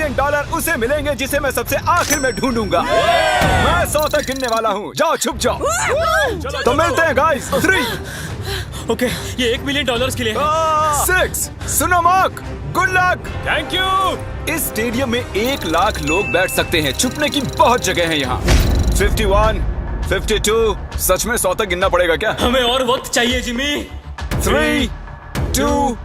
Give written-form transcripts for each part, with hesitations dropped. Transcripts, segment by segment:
$1 उसे मिलेंगे जिसे मैं सबसे आखिर में ढूंढूंगा। मैं 100 तक गिनने वाला हूँ। जाओ छुप जाओ। तो मिलते हैं गाइस। 3 ओके, ये $1 मिलियन के लिए है। 6 सुनो mark, good luck. Thank you. इस स्टेडियम में 1 लाख लोग बैठ सकते हैं। छुपने की बहुत जगह है यहाँ। 51, 52, सच में 100 तक गिनना पड़ेगा क्या? हमें और वक्त चाहिए जिमी। 3, 2,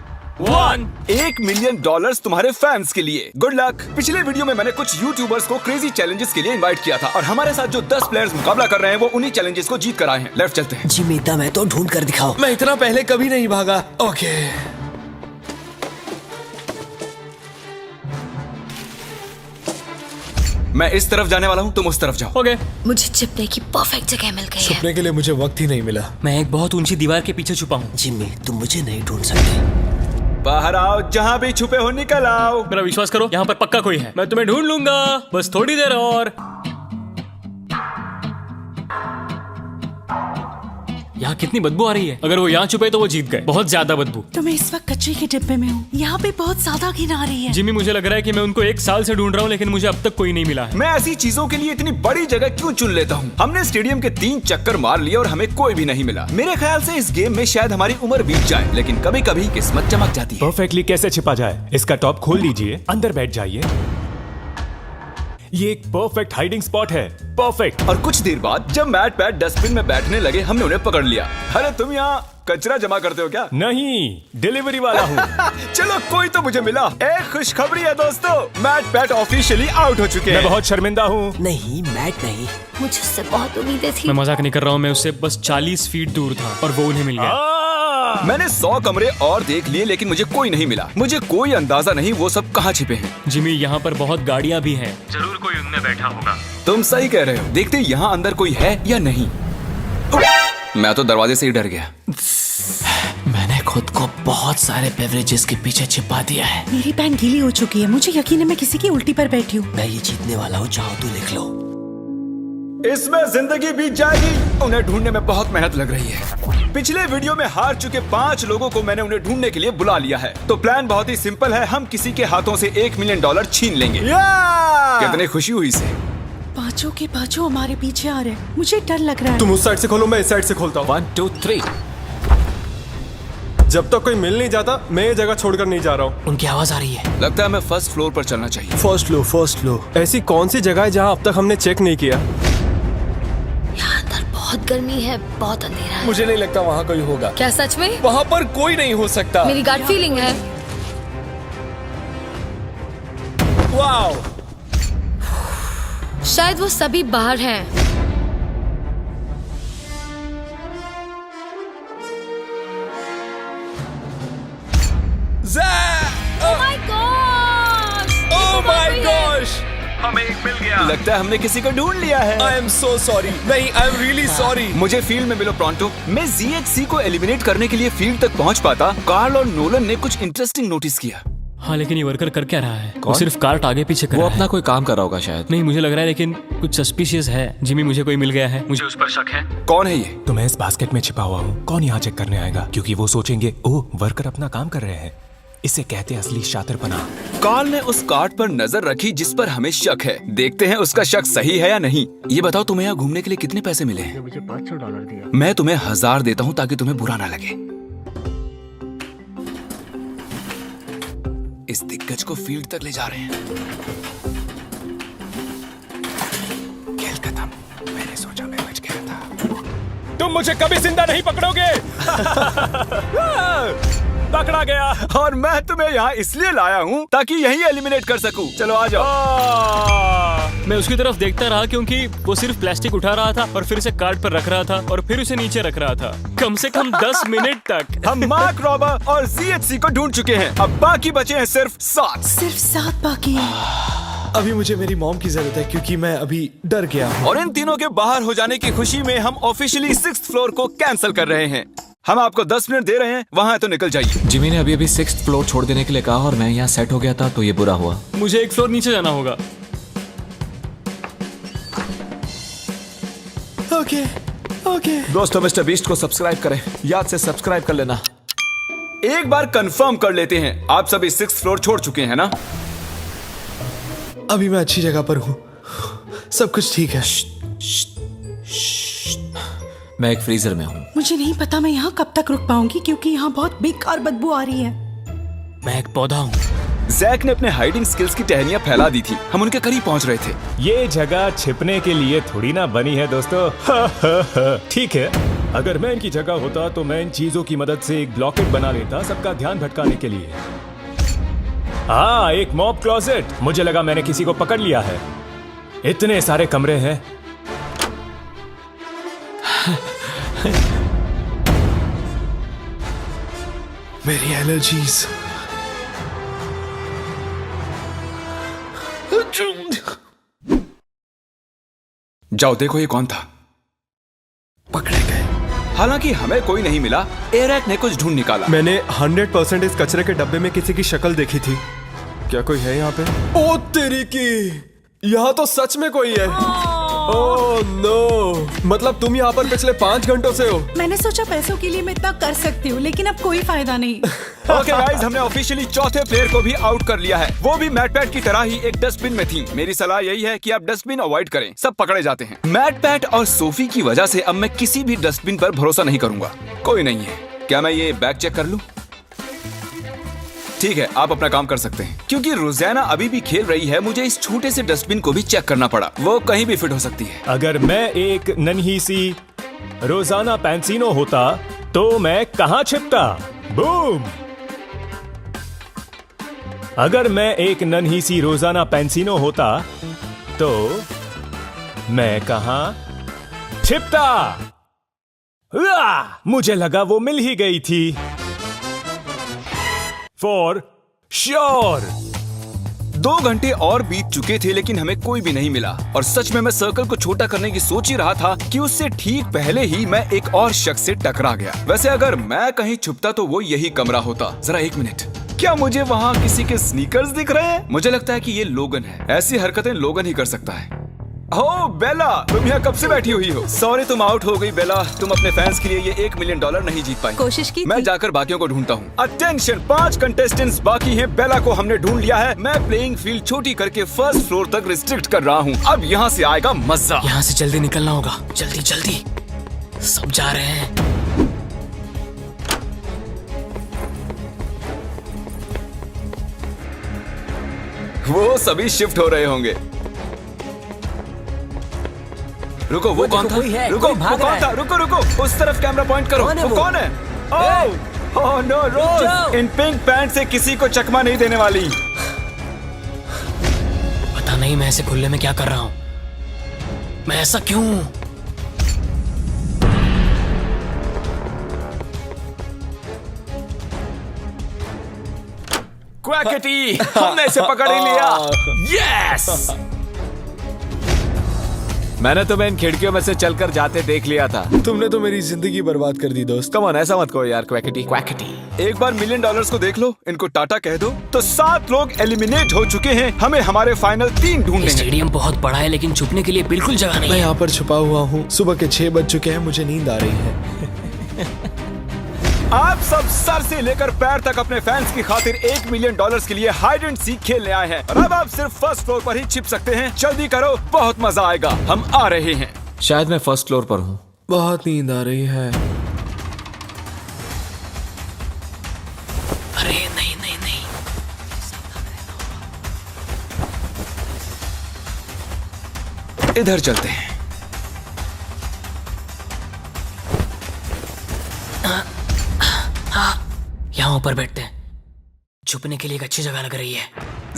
1। $1 मिलियन तुम्हारे फैंस के लिए। Good luck. पिछले वीडियो में मैंने कुछ यूट्यूबर्स को क्रेजी चैलेंजेस के लिए इनवाइट किया था और हमारे साथ जो 10 प्लेयर्स मुकाबला कर रहे हैं वो उन्हीं चैलेंजेस को जीत कर आए हैं। लेफ्ट चलते हैं। जिमी दम है तो ढूंढ कर दिखाओ। मैं इतना पहले कभी नहीं भागा। ओके, मैं इस तरफ जाने वाला हूँ, तुम उस तरफ जाओ। ओके। मुझे छिपने की परफेक्ट जगह मिल गई है। छुपने के लिए मुझे वक्त ही नहीं मिला। मैं एक बहुत ऊंची दीवार के पीछे छुपा हूँ। जिमी तुम मुझे नहीं ढूंढ सकते। बाहर आओ, जहाँ भी छुपे हो निकल आओ। मेरा विश्वास करो, यहाँ पर पक्का कोई है। मैं तुम्हें ढूंढ लूंगा, बस थोड़ी देर और। यहाँ कितनी बदबू आ रही है। अगर वो यहाँ छुपे तो वो जीत गए। बहुत ज्यादा बदबू। तो मैं इस वक्त कचरे के डिब्बे में हूँ। यहाँ पे बहुत ज्यादा घिन आ रही है। जिमी मुझे लग रहा है कि मैं उनको 1 साल से ढूंढ रहा हूँ लेकिन मुझे अब तक कोई नहीं मिला है। मैं ऐसी चीजों के लिए इतनी बड़ी जगह क्यों चुन लेता हूँ? हमने स्टेडियम के 3 चक्कर मार लिए और हमें कोई भी नहीं मिला। मेरे ख्याल से इस गेम में शायद हमारी उम्र बीत जाए, लेकिन कभी कभी किस्मत चमक जाती है। परफेक्टली कैसे छिपा जाए? इसका टॉप खोल लीजिए, अंदर बैठ जाइए। ये एक परफेक्ट हाइडिंग स्पॉट है। परफेक्ट। और कुछ देर बाद जब मैट पैट डस्टबिन में बैठने लगे हमने उन्हें पकड़ लिया। अरे तुम यहाँ कचरा जमा करते हो क्या? नहीं, डिलीवरी वाला हूँ। चलो कोई तो मुझे मिला। एक खुशखबरी है दोस्तों, मैट पैट ऑफिशियली आउट हो चुके मैं हैं। बहुत शर्मिंदा हूँ। नहीं मैट नहीं। मुझे उससे बहुत उम्मीदें थी। मैं मजाक नहीं कर रहा हूँ, मैं उससे बस 40 फीट दूर था और वो उन्हें मिल गया। मैंने 100 कमरे और देख लिए लेकिन मुझे कोई नहीं मिला। मुझे कोई अंदाजा नहीं वो सब कहाँ छिपे हैं। जिमी यहाँ पर बहुत गाड़ियाँ भी हैं। जरूर कोई उनमें बैठा होगा। तुम सही कह रहे हो। देखते यहाँ अंदर कोई है या नहीं। मैं तो दरवाजे से ही डर गया। मैंने खुद को बहुत सारे बेवरेजेस के पीछे छिपा दिया है। मेरी पैंट गीली हो चुकी है। मुझे यकीन है मैं किसी की उल्टी पर बैठी हूँ। मैं ये जीतने वाला हूँ, चाहो तो लिख लो। इसमें जिंदगी बीत जाएगी। उन्हें ढूंढने में बहुत मेहनत लग रही है। पिछले वीडियो में हार चुके 5 लोगों को मैंने उन्हें ढूंढने के लिए बुला लिया है। तो प्लान बहुत ही सिंपल है, हम किसी के हाथों से $1 मिलियन छीन लेंगे। कितनी खुशी हुई इसे। पांचों के पांचों हमारे पीछे आ रहे हैं। मुझे डर लग रहा है। तुम उस साइड से खोलो, मैं इस साइड से खोलता हूँ। 1, 2, 3। जब तक कोई मिल नहीं जाता मैं ये जगह छोड़कर नहीं जा रहा हूँ। उनकी आवाज आ रही है। लगता है हमें फर्स्ट फ्लोर पर चलना चाहिए। First floor. ऐसी कौन सी जगह है जहाँ अब तक हमने चेक नहीं किया? यहाँ अंदर बहुत गर्मी है, बहुत अंधेरा है। मुझे नहीं लगता वहाँ कोई होगा। क्या सच में? वहाँ पर कोई नहीं हो सकता। मेरी गट फीलिंग है। वाओ, शायद वो सभी बाहर हैं। Oh my gosh! Oh my gosh! हमें एक मिल गया। लगता है हमने किसी को ढूंढ लिया है। I am so sorry. नहीं, I am really sorry. मुझे फील्ड में मिलो प्रॉन्टो। मैं ZHC को एलिमिनेट करने के लिए फील्ड तक पहुंच पाता। कार्ल और नोलन ने कुछ इंटरेस्टिंग नोटिस किया। हाँ, लेकिन ये वर्कर कर क्या रहा है? वो सिर्फ कार्ट आगे पीछे कर रहा है। कोई काम कर रहा होगा शायद। नहीं, मुझे लग रहा है लेकिन कुछ सस्पिशियस है। जिमी मुझे कोई मिल गया है, मुझे उस पर शक है। कौन है ये? तो मैं इस बास्केट में छिपा हुआ हूँ। कौन यहाँ चेक करने आएगा? क्योंकि वो सोचेंगे ओह वर्कर अपना काम कर रहे हैं। इसे कहते हैं असली शातिरपना। कार्ल ने उस कार्ड पर नजर रखी जिस पर हमें शक है। देखते हैं उसका शक सही है या नहीं। ये बताओ तुम्हें यहाँ घूमने के लिए कितने पैसे मिले हैं? मुझे $500 दिया। मैं तुम्हें 1000 देता हूँ ताकि तुम्हें बुरा ना लगे। इस दिग्गज को फील्ड तक ले जा रहे हैं। खेल खत्म। मैंने सोचा मैं बच गया था। तुम मुझे कभी जिंदा नहीं पकड़ोगे। पकड़ा गया। और मैं तुम्हें यहाँ इसलिए लाया हूँ ताकि यही एलिमिनेट कर सकूं। चलो आ जाओ। मैं उसकी तरफ देखता रहा क्योंकि वो सिर्फ प्लास्टिक उठा रहा था और फिर उसे कार्ट पर रख रहा था और फिर उसे नीचे रख रहा था, कम से कम 10 मिनट तक। हम मार्क रॉबर और ZHC को ढूंढ चुके हैं। अब बाकी बचे हैं सिर्फ 7। सिर्फ 7 बाकी हैं। अभी मुझे मेरी मॉम की जरूरत है क्योंकि मैं अभी डर गया हूँ। और इन तीनों के बाहर हो जाने की खुशी में हम ऑफिशियली 6th फ्लोर को कैंसिल कर रहे हैं। हम आपको 10 मिनट दे रहे हैं, वहाँ है तो निकल जाइए। जिमी ने अभी 6th फ्लोर छोड़ देने के लिए कहा और मैं यहाँ सेट हो गया था तो ये बुरा हुआ। मुझे 1 फ्लोर नीचे जाना होगा। ओके। दोस्तों मिस्टर बीस्ट को सब्सक्राइब करें, याद से सब्सक्राइब कर लेना। एक बार कंफर्म कर लेते हैं, आप सभी 6th फ्लोर छोड़ चुके हैं ना? अभी मैं अच्छी जगह पर हूँ, सब कुछ ठीक है। मैं एक फ्रीजर में हूँ। मुझे नहीं पता मैं यहाँ कब तक रुक पाऊंगी क्योंकि यहाँ बहुत बेकार बदबू आ रही है। मैं एक पौधा हूँ। जैक ने अपने हाइडिंग स्किल्स की टहनियां फैला दी थी। हम उनके करीब पहुंच रहे थे। ये जगह छिपने के लिए थोड़ी ना बनी है दोस्तों। ठीक है, अगर मैं इनकी जगह होता तो मैं इन चीजों की मदद से एक ब्लॉकेट बना लेता सबका ध्यान भटकाने के लिए। हाँ, एक मॉब क्लोजेट। मुझे लगा मैंने किसी को पकड़ लिया है। इतने सारे कमरे हैं। मेरी एलर्जीज। जाओ देखो ये कौन था। पकड़े गए। हालांकि हमें कोई नहीं मिला। एरैक ने कुछ ढूंढ निकाला। मैंने 100% इस कचरे के डब्बे में किसी की शक्ल देखी थी। क्या कोई है यहाँ पे? ओ तेरी की, यहाँ तो सच में कोई है। ओह नो, मतलब तुम यहाँ पर पिछले 5 घंटों से हो। मैंने सोचा पैसों के लिए मैं इतना कर सकती हूँ, लेकिन अब कोई फायदा नहीं। ओके गाइस, हमने ऑफिशियली चौथे प्लेयर को भी आउट कर लिया है। वो भी मैट पैट की तरह ही एक डस्टबिन में थी। मेरी सलाह यही है कि आप डस्टबिन अवॉइड करें, सब पकड़े जाते हैं। मैट पैट और सोफी की वजह से अब मैं किसी भी डस्टबिन पर भरोसा नहीं करूंगा। कोई नहीं है। क्या मैं ये बैग चेक कर लूं? ठीक है, आप अपना काम कर सकते हैं। क्योंकि रोजाना अभी भी खेल रही है, मुझे इस छोटे से डस्टबिन को भी चेक करना पड़ा। वो कहीं भी फिट हो सकती है। अगर मैं एक नन्ही सी रोजाना पैंसिनो होता तो मैं कहाँ छिपता? बूम! अगर मैं एक नन्ही सी रोजाना पैंसिनो होता तो मैं कहाँ छिपता? मुझे लगा वो मिल ही गई थी। For sure. 2 घंटे और बीत चुके थे लेकिन हमें कोई भी नहीं मिला। और सच में मैं सर्कल को छोटा करने की सोच ही रहा था कि उससे ठीक पहले ही मैं एक और शख्स से टकरा गया। वैसे अगर मैं कहीं छुपता तो वो यही कमरा होता। जरा 1 मिनट, क्या मुझे वहाँ किसी के स्नीकर्स दिख रहे हैं? मुझे लगता है कि ये लोगन है। ऐसी हरकतें लोगन ही कर सकता है। ओह बेला, तुम यहाँ कब से बैठी हुई हो? सॉरी तुम आउट हो गई बेला। तुम अपने फैंस के लिए ये $1 मिलियन नहीं जीत पाई। कोशिश की मैं थी। जाकर बाकियों को ढूंढता हूँ। अटेंशन, 5 कंटेस्टेंट्स बाकी हैं। बेला को हमने ढूंढ लिया है। मैं प्लेइंग फील्ड छोटी करके 1st फ्लोर तक रिस्ट्रिक्ट कर रहा हूँ। अब यहाँ से आएगा मजा। यहाँ से जल्दी निकलना होगा। जल्दी जल्दी, सब जा रहे हैं। वो सभी शिफ्ट हो रहे होंगे। रुको, वो कौन था? रुको, वो कौन था? रुको रुको, उस तरफ कैमरा पॉइंट करो। वो कौन है? ओह नो, रोज इन पिंक पैंट से किसी को चकमा नहीं देने वाली। पता नहीं मैं ऐसे खुले में क्या कर रहा हूँ। मैं ऐसा क्यों? क्वैकेटी, हमने इसे पकड़ ही लिया। यस! मैंने तुम्हें इन खिड़कियों में से चलकर जाते देख लिया था। तुमने तो मेरी जिंदगी बर्बाद कर दी दोस्त। कम ऑन, ऐसा मत कहो यार क्वैकेटी। क्वैकेटी, एक बार $1 मिलियन को देख लो, इनको टाटा कह दो। तो 7 लोग एलिमिनेट हो चुके हैं। हमें हमारे फाइनल 3 ढूंढने हैं। स्टेडियम बहुत बड़ा है लेकिन छुपने के लिए बिल्कुल जगह नहीं मैं है। यहाँ पर छुपा हुआ हूँ। सुबह के 6 बज चुके हैं, मुझे नींद आ रही है। आप सब सर से लेकर पैर तक अपने फैंस की खातिर $1 मिलियन के लिए हाइड एंड सीक खेलने आए हैं। और अब आप सिर्फ 1st फ्लोर पर ही छिप सकते हैं। जल्दी करो, बहुत मजा आएगा। हम आ रहे हैं। शायद मैं 1st फ्लोर पर हूँ। बहुत नींद आ रही है। अरे नहीं नहीं नहीं, इधर चलते हैं। यहाँ ऊपर बैठते हैं। छुपने के लिए एक अच्छी जगह लग रही है।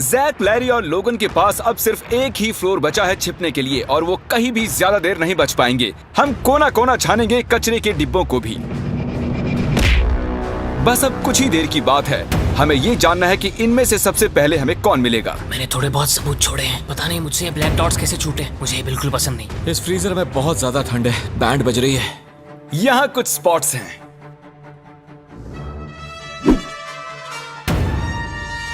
जैक, लैरी और लोगन के पास अब सिर्फ एक ही फ्लोर बचा है छिपने के लिए और वो कहीं भी ज्यादा देर नहीं बच पाएंगे। हम कोना कोना छानेंगे, कचरे के डिब्बों को भी। बस अब कुछ ही देर की बात है। हमें ये जानना है कि इनमें से सबसे पहले हमें कौन मिलेगा। मैंने थोड़े बहुत सबूत छोड़े हैं। पता नहीं मुझसे ये ब्लैक डॉट्स कैसे छूटे। मुझे ये बिल्कुल पसंद नहीं। इस फ्रीजर में बहुत ज्यादा ठंड है। बैंड बज रही है। यहाँ कुछ स्पॉट्स हैं।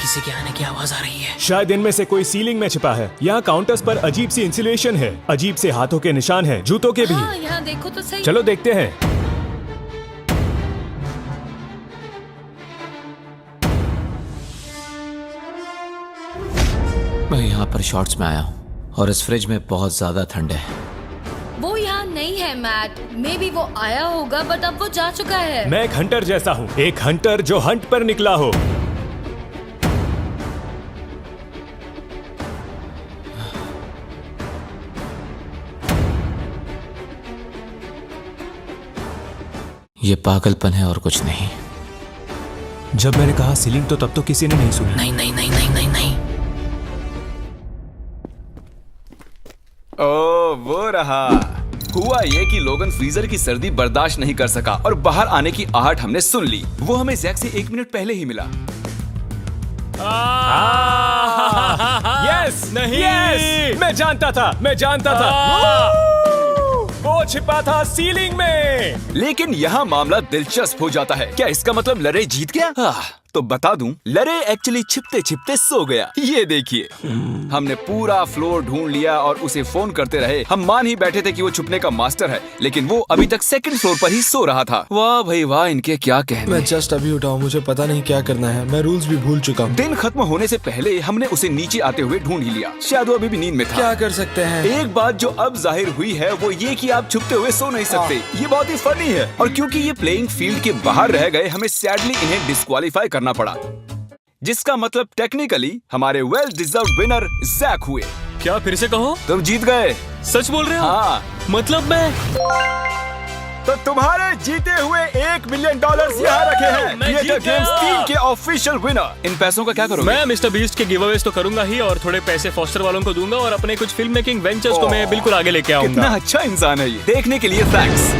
किसी के आने की आवाज आ रही है। शायद इनमें से कोई सीलिंग में छिपा है। यहाँ काउंटर्स पर अजीब सी इंसुलेशन है। अजीब से हाथों के निशान हैं, जूतों के भी। हाँ, यहाँ देखो तो सही। चलो देखते हैं। मैं यहाँ पर शॉर्ट्स में आया हूँ और इस फ्रिज में बहुत ज्यादा ठंड है। वो यहाँ नहीं है मैट। मे बी वो आया होगा बट अब वो जा चुका है। मैं एक हंटर जैसा हूँ, एक हंटर जो हंट पर निकला हो। ये पागलपन है और कुछ नहीं। जब मैंने कहा सीलिंग तो तब तो किसी ने नहीं सुनी। नहीं नहीं नहीं नहीं नहीं नहीं। ओ वो रहा। हुआ ये कि लोगन फ्रीजर की सर्दी बर्दाश्त नहीं कर सका और बाहर आने की आहट हमने सुन ली। वो हमें जैक से 1 मिनट पहले ही मिला। यस नहीं। यस, मैं जानता था। वो छिपा था सीलिंग में। लेकिन यहाँ मामला दिलचस्प हो जाता है। क्या इसका मतलब लरे जीत गया? तो बता दूं, लरे एक्चुअली छिपते छिपते सो गया। ये देखिए, हमने पूरा फ्लोर ढूंढ लिया और उसे फोन करते रहे। हम मान ही बैठे थे कि वो छुपने का मास्टर है, लेकिन वो अभी तक 2nd फ्लोर पर ही सो रहा था। वाह भाई वाह, इनके क्या कहने। मैं जस्ट अभी उठा हूँ, मुझे पता नहीं क्या करना है। मैं रूल्स भी भूल चुका हूँ। दिन खत्म होने से पहले हमने उसे नीचे आते हुए ढूंढ ही लिया। शायद वो अभी भी नींद में था। क्या कर सकते हैं? एक बात जो अब जाहिर हुई है वो ये कि आप छुपते हुए सो नहीं सकते। ये बहुत ही फनी है। और क्योंकि ये प्लेइंग फील्ड के बाहर रह गए, हमें सैडली इन्हें डिस्क्वालीफाई करना पड़ा, जिसका मतलब टेक्निकली हमारे वेल डिजर्व्ड विनर जैक हुए। क्या फिर से कहो? तुम जीत गए। सच बोल रहे हो? हाँ। मतलब मैं तो तुम्हारे जीते हुए $1 मिलियन यहाँ रखे हैं। मैं क्रिएटर जीत गया। गेम्स 3 के ऑफिशियल विनर। इन पैसों का क्या करोगे? मैं मिस्टर बीस्ट के गिवअवेज तो करूंगा ही, और थोड़े पैसे फॉस्टर वालों को दूंगा, और अपने कुछ फिल्म मेकिंग वेंचर्स को मैं बिल्कुल आगे लेके कितना आऊंगा। अच्छा इंसान है ये। देखने के लिए थैंक्स।